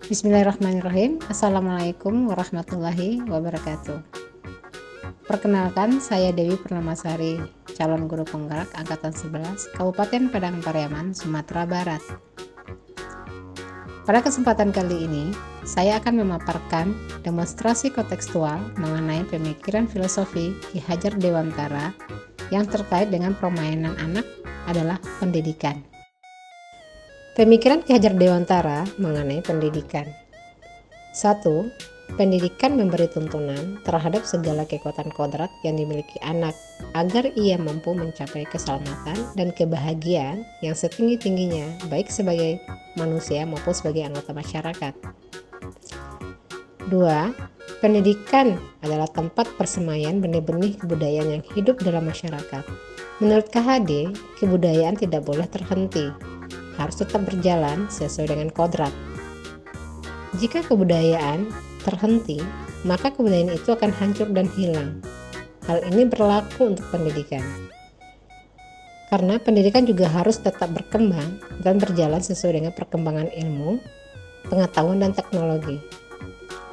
Bismillahirrahmanirrahim. Assalamualaikum warahmatullahi wabarakatuh. Perkenalkan, saya Dewi Purnamasari, calon guru penggerak Angkatan 11, Kabupaten Padang Pariaman, Sumatera Barat. Pada kesempatan kali ini, saya akan memaparkan demonstrasi kontekstual mengenai pemikiran filosofi Ki Hajar Dewantara yang terkait dengan permainan anak adalah pendidikan. Pemikiran Ki Hajar Dewantara mengenai pendidikan. 1. Pendidikan memberi tuntunan terhadap segala kekuatan kodrat yang dimiliki anak agar ia mampu mencapai keselamatan dan kebahagiaan yang setinggi-tingginya baik sebagai manusia maupun sebagai anggota masyarakat. 2. Pendidikan adalah tempat persemaian benih-benih kebudayaan yang hidup dalam masyarakat. Menurut KHD, kebudayaan tidak boleh terhenti, harus tetap berjalan sesuai dengan kodrat. Jika kebudayaan terhenti, maka kebudayaan itu akan hancur dan hilang. Hal ini berlaku untuk pendidikan. Karena pendidikan juga harus tetap berkembang dan berjalan sesuai dengan perkembangan ilmu, pengetahuan, dan teknologi.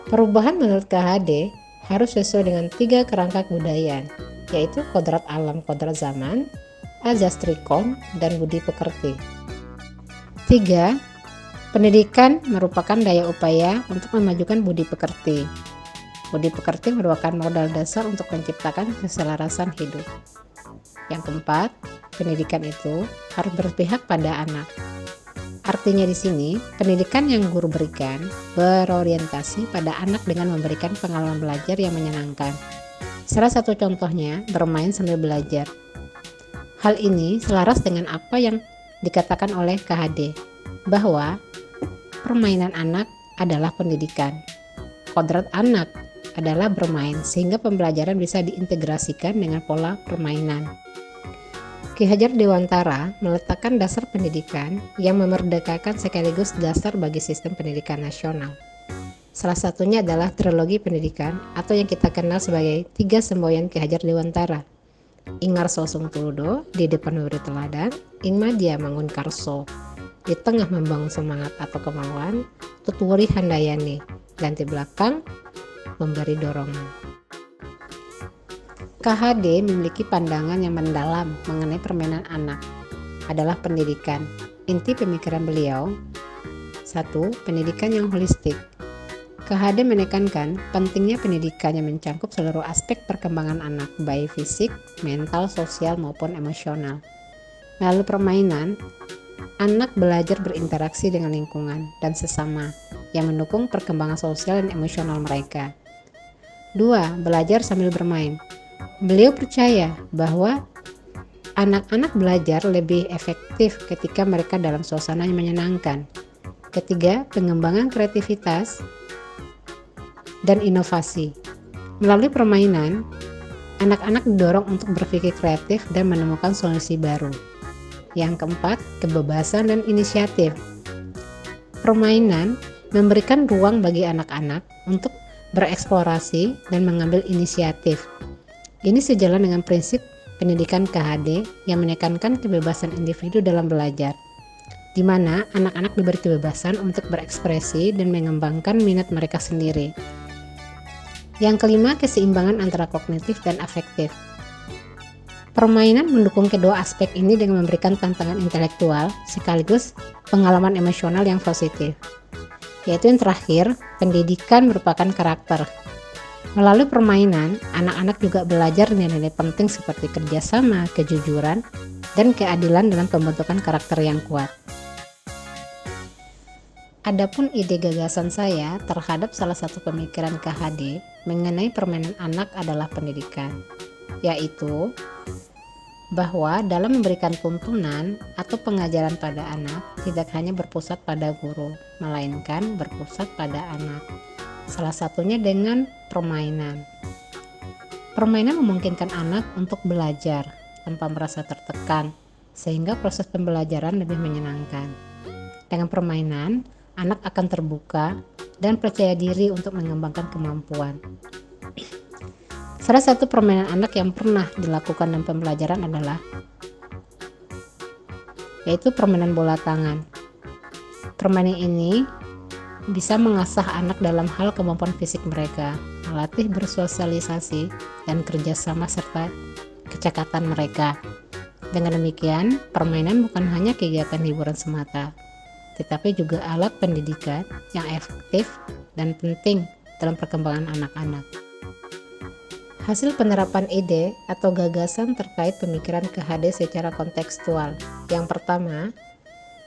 Perubahan menurut KHD harus sesuai dengan 3 kerangka kebudayaan, yaitu kodrat alam, kodrat zaman, azas trikom, dan budi pekerti. 3. Pendidikan merupakan daya upaya untuk memajukan budi pekerti. Budi pekerti merupakan modal dasar untuk menciptakan keselarasan hidup. Yang keempat, pendidikan itu harus berpihak pada anak. Artinya di sini, pendidikan yang guru berikan berorientasi pada anak dengan memberikan pengalaman belajar yang menyenangkan. Salah satu contohnya, bermain sambil belajar. Hal ini selaras dengan apa yang dikatakan oleh KHD, bahwa permainan anak adalah pendidikan. Kodrat anak adalah bermain, sehingga pembelajaran bisa diintegrasikan dengan pola permainan. Ki Hajar Dewantara meletakkan dasar pendidikan yang memerdekakan sekaligus dasar bagi sistem pendidikan nasional. Salah satunya adalah trilogi pendidikan atau yang kita kenal sebagai 3 semboyan Ki Hajar Dewantara. Ingarso Sung Tuludo, di depan memberi teladan, Ingmadya Mangun Karso, di tengah membangun semangat atau kemauan, Tutwuri Handayani, dan di belakang memberi dorongan. KHD memiliki pandangan yang mendalam mengenai permainan anak adalah pendidikan. Inti pemikiran beliau, 1. Pendidikan yang holistik. KHD menekankan pentingnya pendidikan yang mencakup seluruh aspek perkembangan anak, baik fisik, mental, sosial, maupun emosional. Melalui permainan, anak belajar berinteraksi dengan lingkungan dan sesama yang mendukung perkembangan sosial dan emosional mereka. 2. Belajar sambil bermain. Beliau percaya bahwa anak-anak belajar lebih efektif ketika mereka dalam suasana yang menyenangkan. Ketiga, pengembangan kreativitas dan inovasi. Melalui permainan, anak-anak didorong untuk berpikir kreatif dan menemukan solusi baru. Yang keempat, kebebasan dan inisiatif. Permainan memberikan ruang bagi anak-anak untuk bereksplorasi dan mengambil inisiatif. Ini sejalan dengan prinsip pendidikan KHD yang menekankan kebebasan individu dalam belajar, di mana anak-anak diberi kebebasan untuk berekspresi dan mengembangkan minat mereka sendiri. Yang kelima, keseimbangan antara kognitif dan afektif. Permainan mendukung kedua aspek ini dengan memberikan tantangan intelektual sekaligus pengalaman emosional yang positif. Yaitu yang terakhir, pendidikan merupakan karakter. Melalui permainan, anak-anak juga belajar nilai-nilai penting seperti kerjasama, kejujuran, dan keadilan dalam pembentukan karakter yang kuat. Adapun ide gagasan saya terhadap salah satu pemikiran KHD mengenai permainan anak adalah pendidikan, yaitu bahwa dalam memberikan tuntunan atau pengajaran pada anak tidak hanya berpusat pada guru, melainkan berpusat pada anak. Salah satunya dengan permainan. Permainan memungkinkan anak untuk belajar tanpa merasa tertekan, sehingga proses pembelajaran lebih menyenangkan. Dengan permainan, anak akan terbuka dan percaya diri untuk mengembangkan kemampuan. Salah satu permainan anak yang pernah dilakukan dalam pembelajaran adalah yaitu permainan bola tangan. Permainan ini bisa mengasah anak dalam hal kemampuan fisik mereka, melatih bersosialisasi dan kerjasama serta kecekatan mereka. Dengan demikian, permainan bukan hanya kegiatan hiburan semata, tetapi juga alat pendidikan yang efektif dan penting dalam perkembangan anak-anak. Hasil penerapan ide atau gagasan terkait pemikiran KHD secara kontekstual. Yang pertama,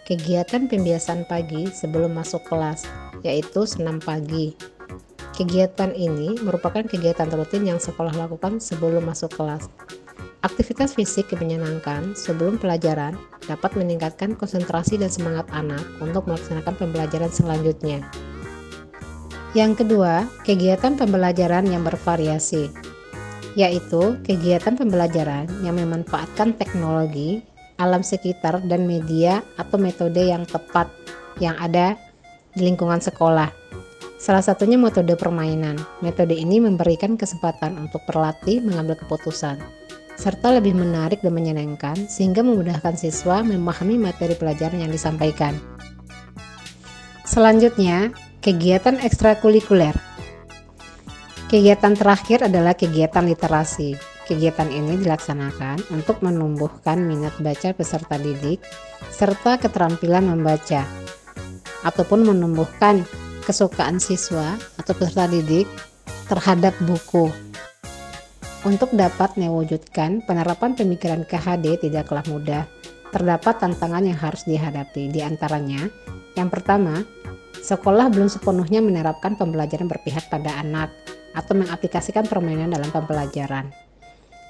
kegiatan pembiasaan pagi sebelum masuk kelas, yaitu senam pagi. Kegiatan ini merupakan kegiatan rutin yang sekolah lakukan sebelum masuk kelas. Aktivitas fisik yang menyenangkan sebelum pelajaran dapat meningkatkan konsentrasi dan semangat anak untuk melaksanakan pembelajaran selanjutnya. Yang kedua, kegiatan pembelajaran yang bervariasi, yaitu kegiatan pembelajaran yang memanfaatkan teknologi, alam sekitar, dan media atau metode yang tepat yang ada di lingkungan sekolah. Salah satunya metode permainan. Metode ini memberikan kesempatan untuk berlatih mengambil keputusan, serta lebih menarik dan menyenangkan sehingga memudahkan siswa memahami materi pelajaran yang disampaikan. Selanjutnya, kegiatan ekstrakurikuler. Kegiatan terakhir adalah kegiatan literasi. Kegiatan ini dilaksanakan untuk menumbuhkan minat baca peserta didik serta keterampilan membaca, ataupun menumbuhkan kesukaan siswa atau peserta didik terhadap buku. Untuk dapat mewujudkan penerapan pemikiran KHD tidaklah mudah. Terdapat tantangan yang harus dihadapi. Di antaranya, yang pertama, sekolah belum sepenuhnya menerapkan pembelajaran berpihak pada anak atau mengaplikasikan permainan dalam pembelajaran.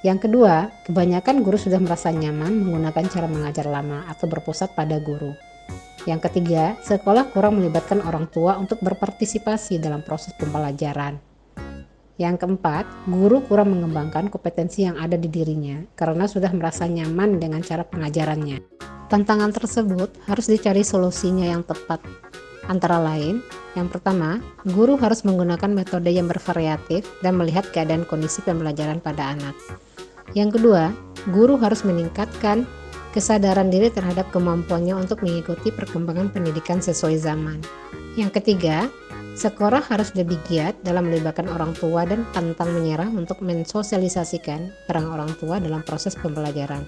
Yang kedua, kebanyakan guru sudah merasa nyaman menggunakan cara mengajar lama atau berpusat pada guru. Yang ketiga, sekolah kurang melibatkan orang tua untuk berpartisipasi dalam proses pembelajaran. Yang keempat, guru kurang mengembangkan kompetensi yang ada di dirinya karena sudah merasa nyaman dengan cara pengajarannya. Tantangan tersebut harus dicari solusinya yang tepat. Antara lain, yang pertama, guru harus menggunakan metode yang bervariatif dan melihat keadaan kondisi pembelajaran pada anak. Yang kedua, guru harus meningkatkan kesadaran diri terhadap kemampuannya untuk mengikuti perkembangan pendidikan sesuai zaman. Yang ketiga, sekolah harus lebih giat dalam melibatkan orang tua dan pantang menyerah untuk mensosialisasikan peran orang tua dalam proses pembelajaran.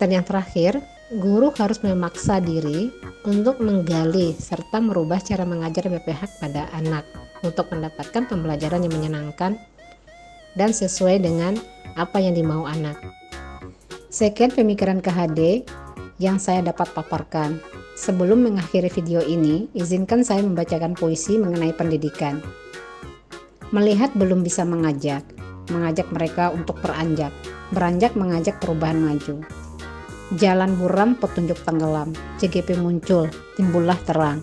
Dan yang terakhir, guru harus memaksa diri untuk menggali serta merubah cara mengajar berpihak pada anak untuk mendapatkan pembelajaran yang menyenangkan dan sesuai dengan apa yang dimau anak. Sekian pemikiran KHD yang saya dapat paparkan. Sebelum mengakhiri video ini, izinkan saya membacakan puisi mengenai pendidikan. Melihat belum bisa mengajak mereka untuk beranjak mengajak perubahan maju. Jalan buram petunjuk tenggelam, CGP muncul, timbullah terang.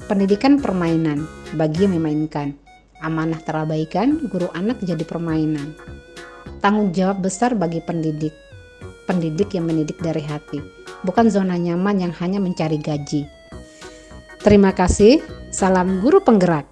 Pendidikan permainan, bagi yang memainkan. Amanah terabaikan, guru anak jadi permainan. Tanggung jawab besar bagi pendidik yang mendidik dari hati, bukan zona nyaman yang hanya mencari gaji. Terima kasih, salam guru penggerak.